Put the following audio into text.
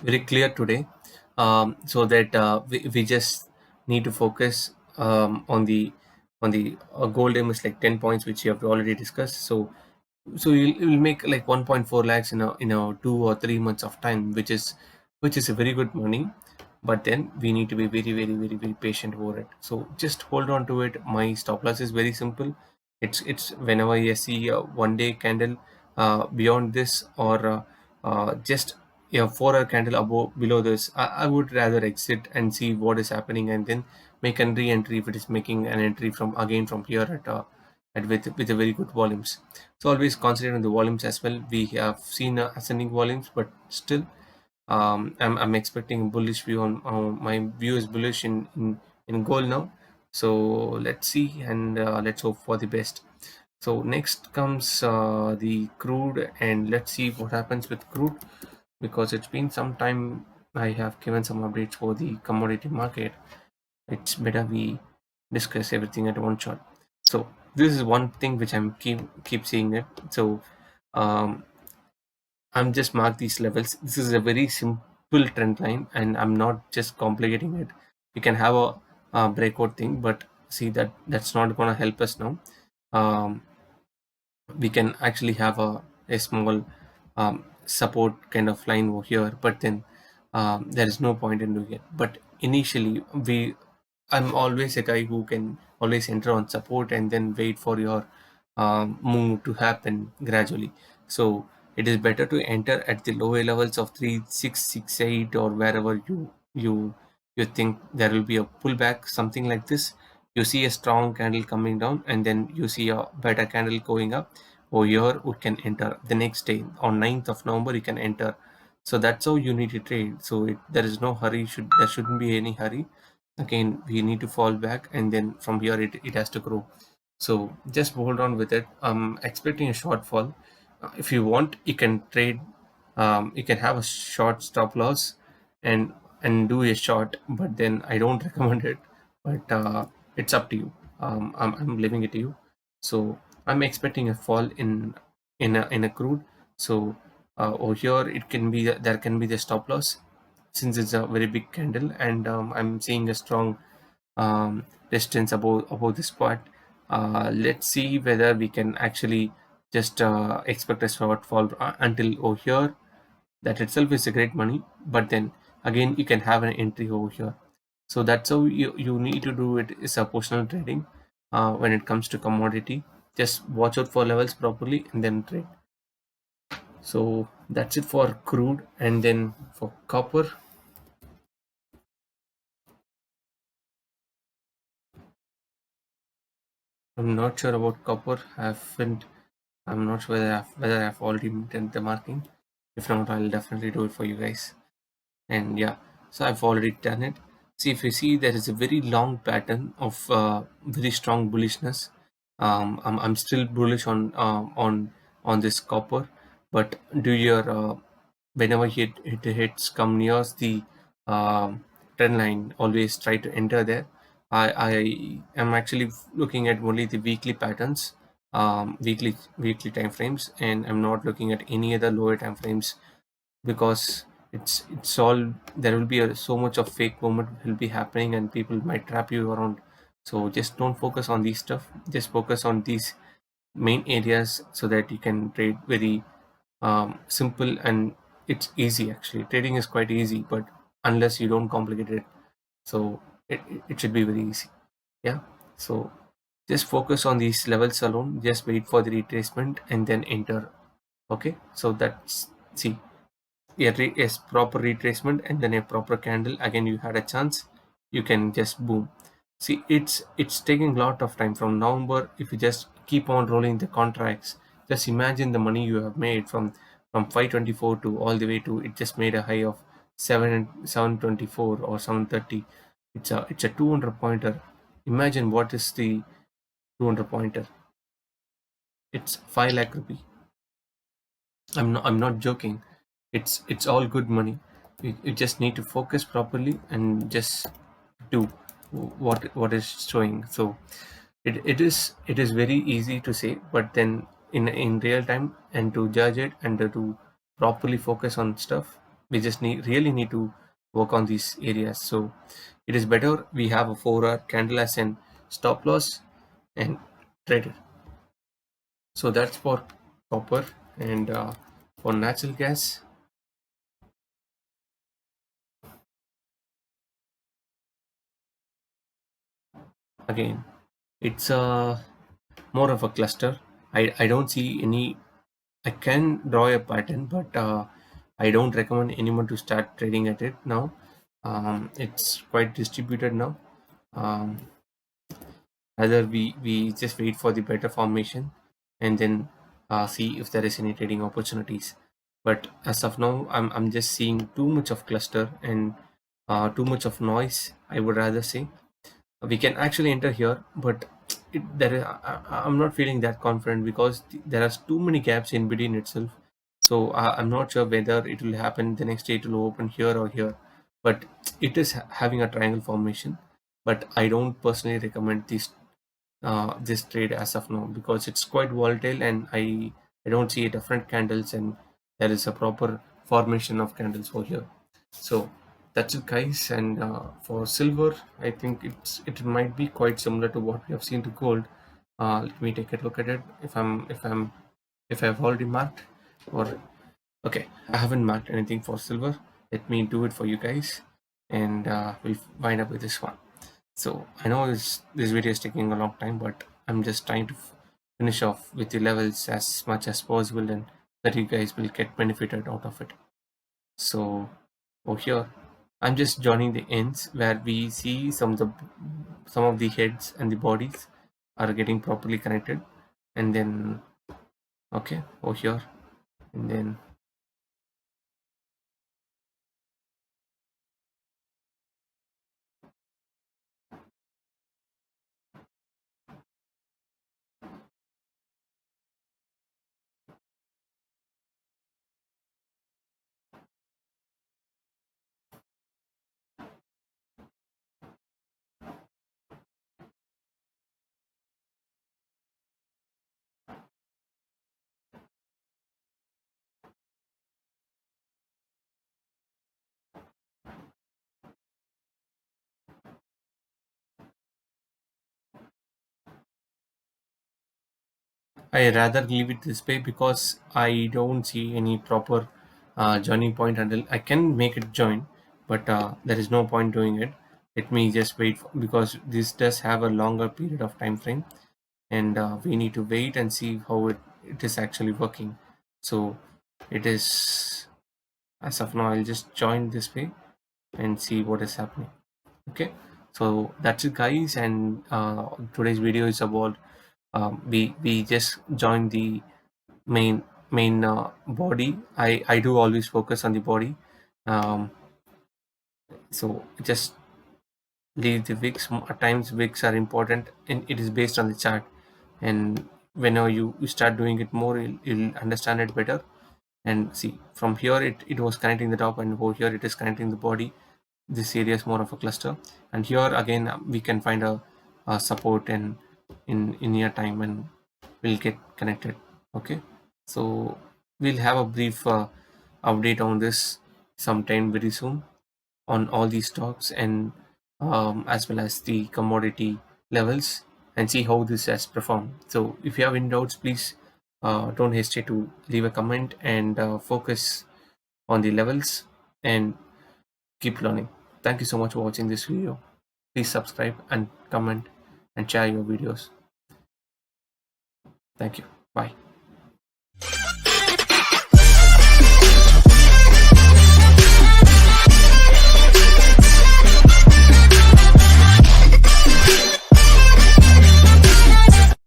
very clear today, so that we just need to focus on the gold aim is like 10 points, which you have already discussed. So you'll make like 1.4 lakhs in a 2 or 3 months of time, which is a very good money. But then we need to be very, very, very, very patient over it. So just hold on to it. My stop loss is very simple. It's whenever you see a 1 day candle beyond this, or just 4 hour candle above below this, I would rather exit and see what is happening, and then make an re-entry if it is making an entry from again from here at with a very good volumes. So always concentrate on the volumes as well. We have seen ascending volumes, but still I'm expecting a bullish view on my view is bullish in gold now. So let's see, and let's hope for the best. So next comes the crude, and let's see what happens with crude, because it's been some time I have given some updates for the commodity market. It's better we discuss everything at one shot. So this is one thing which I'm keep seeing it. So um, I'm just mark these levels. This is a very simple trend line, and I'm not just complicating it. We can have a breakout thing, but see that that's not going to help us now. Um, we can actually have a small support kind of line over here, but then there is no point in doing it. But initially, I'm always a guy who can always enter on support and then wait for your move to happen gradually. So it is better to enter at the lower levels of 3668, or wherever you think there will be a pullback, something like this. You see a strong candle coming down, and then you see a better candle going up. Over here we can enter the next day on 9th of November, you can enter. So that's how you need to trade. So there is no hurry, there shouldn't be any hurry. Again, we need to fall back, and then from here it has to grow. So just hold on with it. I'm expecting a shortfall. If you want, you can trade. You can have a short stop loss and do a short, but then I don't recommend it. But it's up to you. I'm leaving it to you. So I'm expecting a fall in a crude. So over here it can be there can be the stop loss, since it's a very big candle, and I'm seeing a strong distance above this spot. Let's see whether we can actually just expect a shortfall until over here. That itself is a great money, but then again you can have an entry over here. So that's how you need to do it, is a positional trading. When it comes to commodity, just watch out for levels properly and then trade. So that's it for crude. And then for copper, I'm not sure about copper. I'm not sure whether I've already done the marking. If not, I'll definitely do it for you guys. And yeah, so I've already done it. See, if you see, there is a very long pattern of very strong bullishness. I'm still bullish on this copper, but do your whenever it hits come near the trend line, always try to enter there. I am actually looking at only the weekly patterns, weekly time frames, and I'm not looking at any other lower time frames, because it's all there will be so much of fake movement will be happening, and people might trap you around. So just don't focus on these stuff, just focus on these main areas, so that you can trade very simple, and it's easy. Actually, trading is quite easy, but unless you don't complicate it, so it should be very easy. Yeah. So just focus on these levels alone, just wait for the retracement and then enter. Okay, so that's, see, a proper retracement and then a proper candle, again you had a chance, you can just boom. See, it's taking a lot of time from November. If you just keep on rolling the contracts, just imagine the money you have made from 524 to all the way to, it just made a high of 724 or 730. It's a 200 pointer. Imagine what is the 200 pointer. It's 5 lakh rupee. I'm not joking. It's all good money. You just need to focus properly and just do what is showing. So it is very easy to say, but then in real time, and to judge it and to properly focus on stuff, we just really need to work on these areas. So it is better we have a 4-hour candle as an stop loss and trade it. So that's for copper. And for natural gas, again, it's more of a cluster. I don't see any. I can draw a pattern, but I don't recommend anyone to start trading at it now. It's quite distributed now. Um, Rather, we just wait for the better formation and then see if there is any trading opportunities. But as of now, I'm just seeing too much of cluster and too much of noise, I would rather say. We can actually enter here, but I'm not feeling that confident because there are too many gaps in between itself. So I'm not sure whether it will happen the next day it will open here or here, but it is having a triangle formation. But I don't personally recommend this trade as of now because it's quite volatile, and I don't see different candles, and there is a proper formation of candles over here. So that's it, guys. And for silver, I think it might be quite similar to what we have seen to gold. Let me take a look at it. If I've already marked, or okay, I haven't marked anything for silver. Let me do it for you guys, and we'll wind up with this one. So I know this video is taking a long time, but I'm just trying to finish off with the levels as much as possible, and that you guys will get benefited out of it. So over here, I'm just joining the ends where we see some of the heads and the bodies are getting properly connected, and then okay over here, and then I rather leave it this way because I don't see any proper joining point until I can make it join, but there is no point doing it. Let me just wait because this does have a longer period of time frame, and we need to wait and see how it is actually working. So it is, as of now, I'll just join this way and see what is happening. Okay, so that's it, guys. And today's video is about we just joined the main body. I do always focus on the body. um, so just leave the wicks. At times wicks are important, and it is based on the chart, and whenever you start doing it more, you'll understand it better. And see, from here it was connecting the top, and over here it is connecting the body. This area is more of a cluster, and here again we can find a support in near time, and we'll get connected. Okay, so we'll have a brief update on this sometime very soon on all these stocks, and as well as the commodity levels, and see how this has performed. So if you have any doubts, please don't hesitate to leave a comment, and focus on the levels, and keep learning. Thank you so much for watching this video. Please subscribe and comment and share your videos. Thank you. Bye.